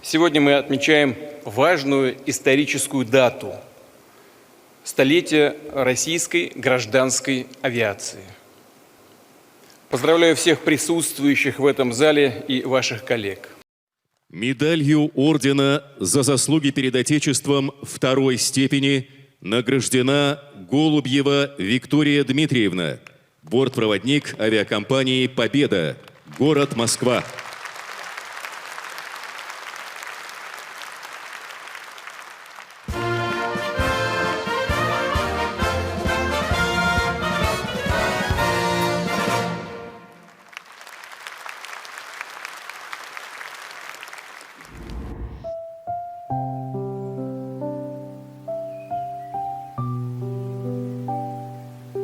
Сегодня мы отмечаем важную историческую дату – столетие российской гражданской авиации. Поздравляю всех присутствующих в этом зале и ваших коллег. Медалью ордена за заслуги перед Отечеством второй степени награждена Голубьева Виктория Дмитриевна, бортпроводник авиакомпании «Победа», город Москва.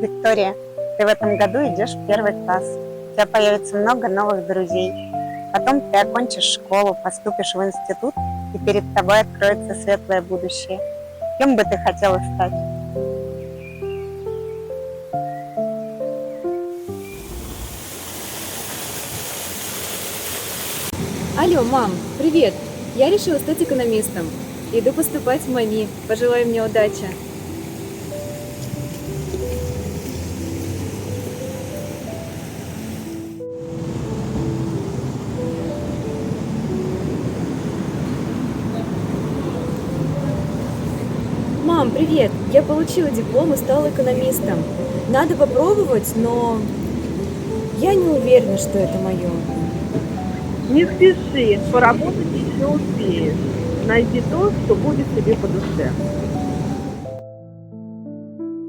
Виктория, ты в этом году идешь в 1 класс. У тебя появится много новых друзей. Потом ты окончишь школу, поступишь в институт, и перед тобой откроется светлое будущее. Кем бы ты хотела стать? Алло, мам, привет! Я решила стать экономистом. Иду поступать в МАМИ. Пожелай мне удачи. Мам, привет! Я получила диплом и стала экономистом. Надо попробовать, но я не уверена, что это мое. Не спеши, поработать еще успеешь. Найди то, что будет тебе по душе.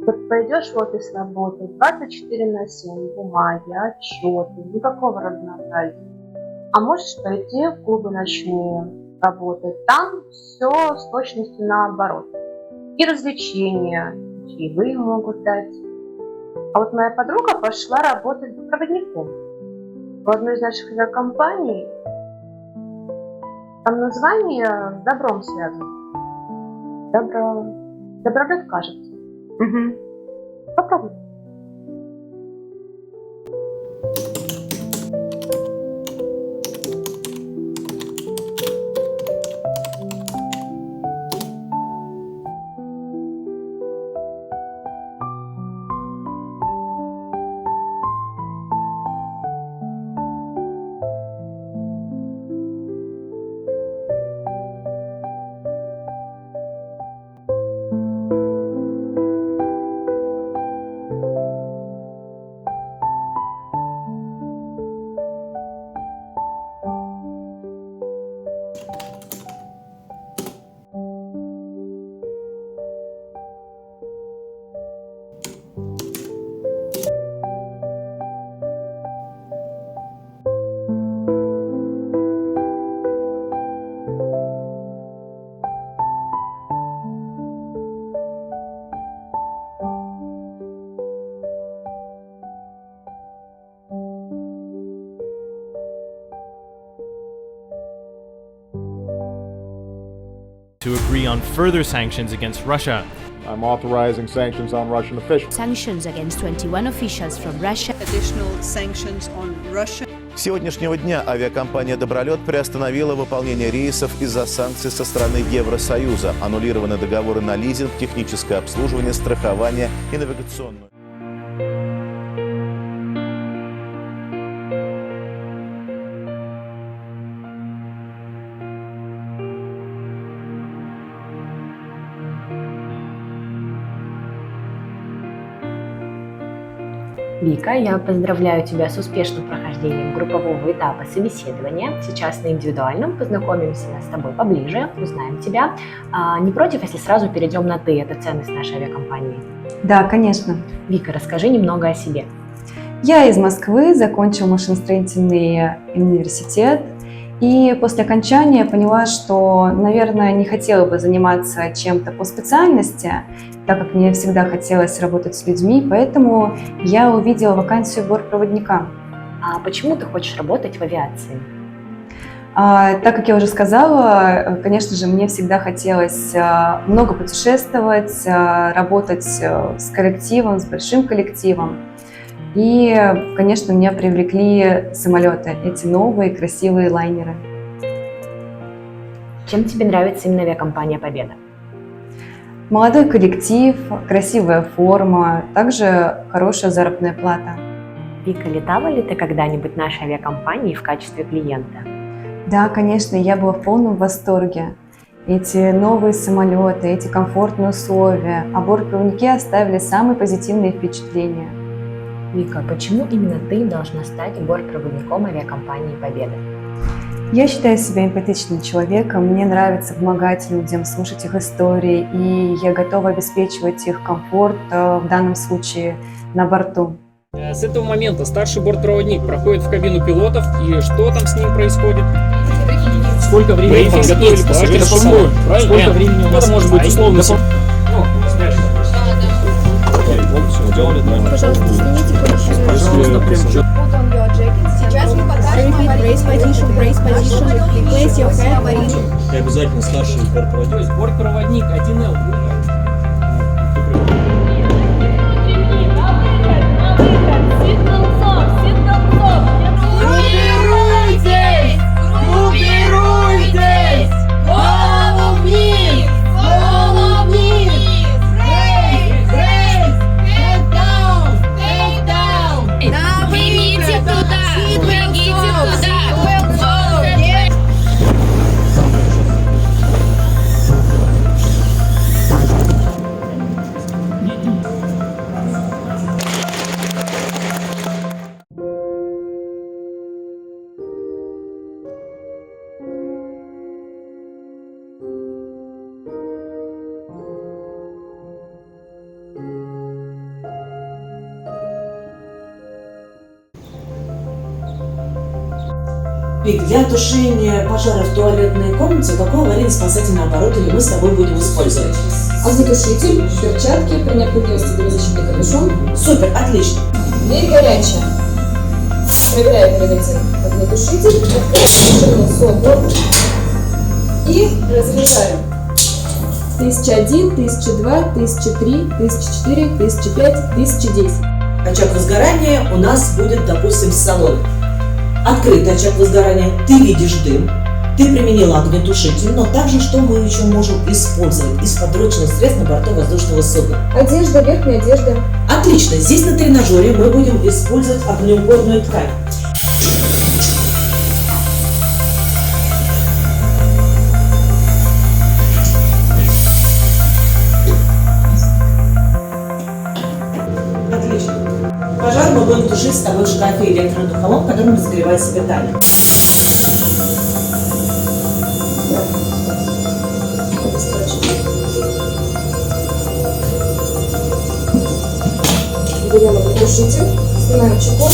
Вот пойдешь в офис работать 24/7, бумаги, отчеты, никакого разнообразия. А можешь пойти в клубы ночные работать. Там все с точностью наоборот. И развлечения, чаевые могут дать. А вот моя подруга пошла работать проводником в одной из наших авиакомпаний. Там название с добром связано. Добролет, кажется. Угу. Попробуй. To agree on further sanctions against Russia. I'm authorizing sanctions on Russian officials. Sanctions against 21 officials from Russia. Additional sanctions on Russia. С сегодняшнего дня авиакомпания «Добролет» приостановила выполнение рейсов из-за санкций со стороны Евросоюза. Аннулированы договоры на лизинг, техническое обслуживание, страхование и навигационную. Вика, я поздравляю тебя с успешным прохождением группового этапа собеседования. Сейчас на индивидуальном познакомимся с тобой поближе, узнаем тебя. Не против, если сразу перейдем на «ты»? Это ценность нашей авиакомпании. Да, конечно. Вика, расскажи немного о себе. Я из Москвы, закончила машиностроительный университет. И после окончания поняла, что, наверное, не хотела бы заниматься чем-то по специальности, так как мне всегда хотелось работать с людьми, поэтому я увидела вакансию бортпроводника. А почему ты хочешь работать в авиации? Так как я уже сказала, конечно же, мне всегда хотелось много путешествовать, работать с коллективом, с большим коллективом. И, конечно, меня привлекли самолеты, эти новые красивые лайнеры. Чем тебе нравится именно авиакомпания «Победа»? Молодой коллектив, красивая форма, также хорошая заработная плата. Вика, летала ли ты когда-нибудь нашей авиакомпании в качестве клиента? Да, конечно, я была в полном восторге. Эти новые самолеты, эти комфортные условия, а бортпроводники оставили самые позитивные впечатления. Вика, почему именно ты должна стать бортпроводником авиакомпании «Победа»? Я считаю себя эмпатичным человеком, мне нравится помогать людям, слушать их истории, и я готова обеспечивать их комфорт, в данном случае на борту. С этого момента старший бортпроводник проходит в кабину пилотов, и что там с ним происходит? Сколько времени он готовили пассажирский салон? Сколько времени у нас может быть условно? Пожалуйста, снимите Пожалуйста, Сейчас мы покажем brace position, place your head. И обязательно старший бортпроводник. То есть бортпроводник 1Л. Вик, для тушения пожара в туалетной комнате какое аварийно-спасательное оборудование мы с тобой будем использовать? Огнетушитель, перчатки, при необходимости граничный капюшон. Супер, отлично. Дверь горячая. Проверяем перед этим огнетушитель, открываем сопла и разряжаем. 1001, 1002, 1003, 1004, 1005, 1010. Очаг возгорания у нас будет, допустим, в салоне. Открытый очаг возгорания, ты видишь дым, ты применила огнетушитель, но также что мы еще можем использовать из подручных средств на борту воздушного судна? Одежда, верхняя одежда. Отлично, здесь на тренажере мы будем использовать огнеупорную ткань. Отлично. Пожар мы будем тушить с тобой в шкафе электродуховом, который разогревает себе таймер. Берем огнетушитель, снимаем чехол,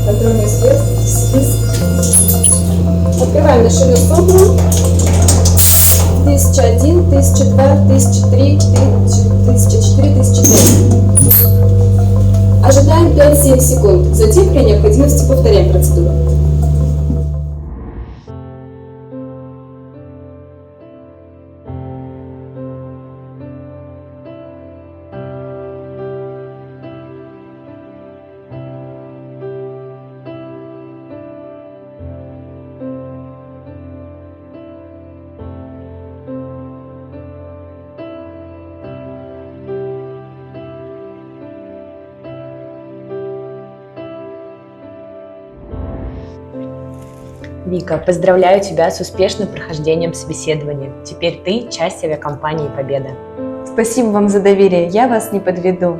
контрольный список. Открываем на шину сопла. 1001, 1002, 1003, 1004, 1005. Ожидаем 5-7 секунд, затем при необходимости повторяем процедуру. Вика, поздравляю тебя с успешным прохождением собеседования. Теперь ты часть авиакомпании «Победа». Спасибо вам за доверие, я вас не подведу.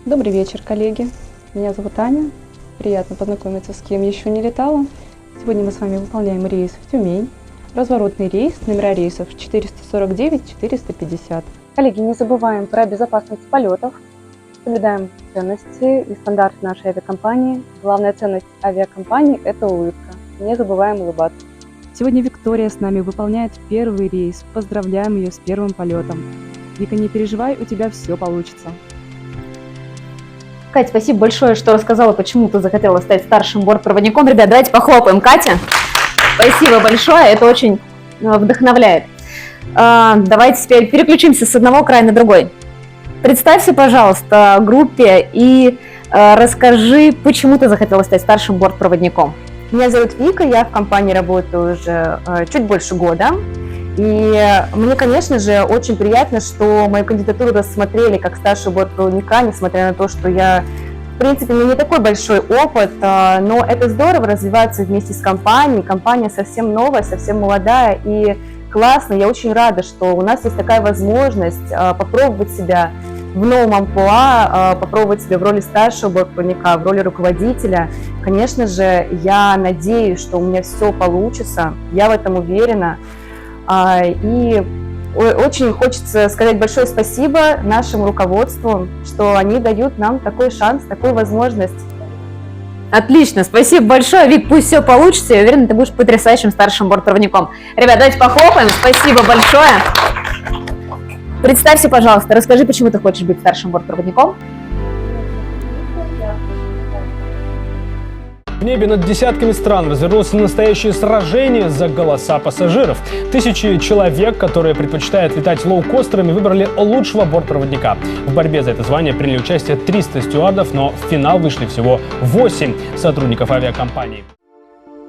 Добрый вечер, коллеги. Меня зовут Аня. Приятно познакомиться с кем еще не летала. Сегодня мы с вами выполняем рейс в Тюмень. Разворотный рейс, номера рейсов 449-450. Коллеги, не забываем про безопасность полетов. Соблюдаем ценности и стандарты нашей авиакомпании. Главная ценность авиакомпании – это улыбка. Не забываем улыбаться. Сегодня Виктория с нами выполняет первый рейс. Поздравляем ее с первым полетом. Вика, не переживай, у тебя все получится. Катя, спасибо большое, что рассказала, почему ты захотела стать старшим бортпроводником. Ребят, давайте похлопаем Кате. Спасибо большое, это очень вдохновляет. Давайте теперь переключимся с одного края на другой. Представься, пожалуйста, группе и расскажи, почему ты захотела стать старшим бортпроводником. Меня зовут Вика, я в компании работаю уже чуть больше года. И мне, конечно же, очень приятно, что мою кандидатуру рассмотрели как старшего бортпроводника, несмотря на то, что я, в принципе, у меня не такой большой опыт, но это здорово развиваться вместе с компанией. Компания совсем новая, совсем молодая и классно. Я очень рада, что у нас есть такая возможность попробовать себя в новом амплуа, попробовать себя в роли старшего бортпроводника, в роли руководителя. Конечно же, я надеюсь, что у меня все получится, я в этом уверена. И очень хочется сказать большое спасибо нашему руководству, что они дают нам такой шанс, такую возможность. Отлично, спасибо большое, Вик, пусть все получится, я уверена, ты будешь потрясающим старшим бортпроводником. Ребят, давайте похлопаем, спасибо большое. Представься, пожалуйста, расскажи, почему ты хочешь быть старшим бортпроводником. В небе над десятками стран развернулось настоящее сражение за голоса пассажиров. Тысячи человек, которые предпочитают летать лоукостерами, выбрали лучшего бортпроводника. В борьбе за это звание приняли участие 300 стюардов, но в финал вышли всего 8 сотрудников авиакомпании.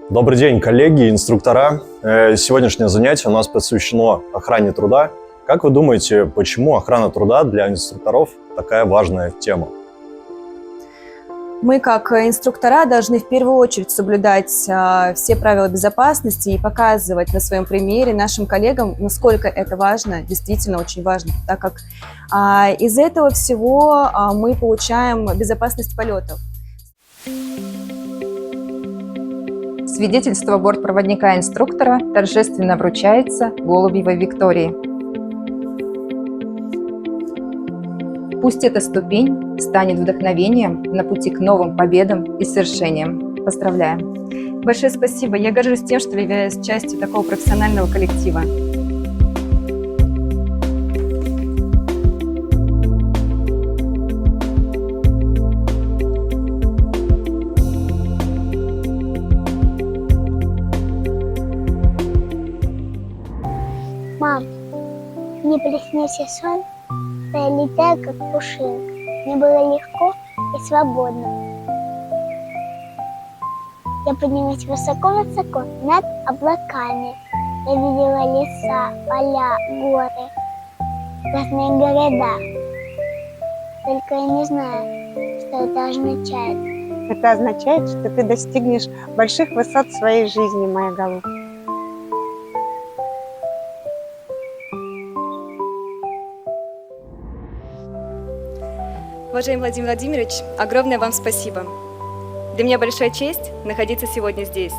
Добрый день, коллеги и инструктора. Сегодняшнее занятие у нас посвящено охране труда. Как вы думаете, почему охрана труда для инструкторов такая важная тема? Мы, как инструктора, должны в первую очередь соблюдать все правила безопасности и показывать на своем примере нашим коллегам, насколько это важно, действительно очень важно, так как из этого всего мы получаем безопасность полетов. Свидетельство бортпроводника-инструктора торжественно вручается Голубевой Виктории. Пусть эта ступень станет вдохновением на пути к новым победам и свершениям. Поздравляем! Большое спасибо. Я горжусь тем, что являюсь частью такого профессионального коллектива. Мам, мне приснился сон, что я летаю как пушинка. Мне было легко и свободно. Я поднялась высоко-высоко над облаками. Я видела леса, поля, горы, разные города. Только я не знаю, что это означает. Это означает, что ты достигнешь больших высот в своей жизни, моя голубка. Уважаемый Владимир Владимирович, огромное вам спасибо. Для меня большая честь находиться сегодня здесь.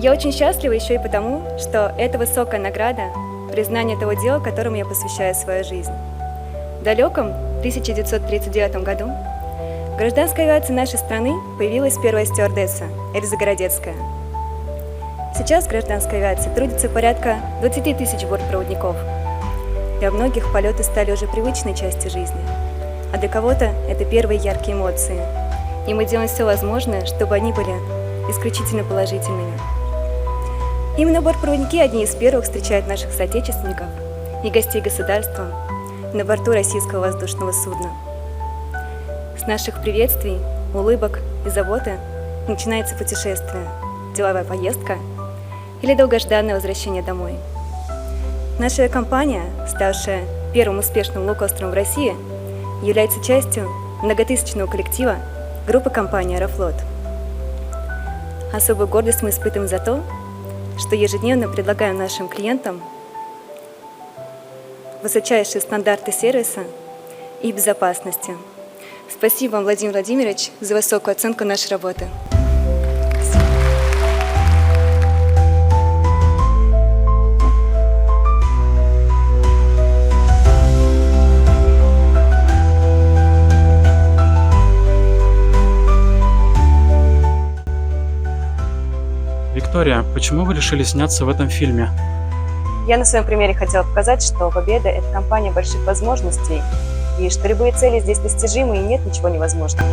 Я очень счастлива еще и потому, что это высокая награда, признание того дела, которому я посвящаю свою жизнь. В далеком 1939 году в гражданской авиации нашей страны появилась первая стюардесса Эльза Городецкая. Сейчас в гражданской авиации трудится порядка 20 тысяч бортпроводников. Для многих полеты стали уже привычной частью жизни. А для кого-то это первые яркие эмоции. И мы делаем все возможное, чтобы они были исключительно положительными. Именно бортпроводники одни из первых встречают наших соотечественников и гостей государства на борту российского воздушного судна. С наших приветствий, улыбок и заботы начинается путешествие, деловая поездка или долгожданное возвращение домой. Наша компания, ставшая первым успешным лоукостером в России, является частью многотысячного коллектива группы компании «Аэрофлот». Особую гордость мы испытываем за то, что ежедневно предлагаем нашим клиентам высочайшие стандарты сервиса и безопасности. Спасибо вам, Владимир Владимирович, за высокую оценку нашей работы. Виктория, почему вы решили сняться в этом фильме? Я на своем примере хотела показать, что победа – это компания больших возможностей, и что любые цели здесь достижимы, и нет ничего невозможного.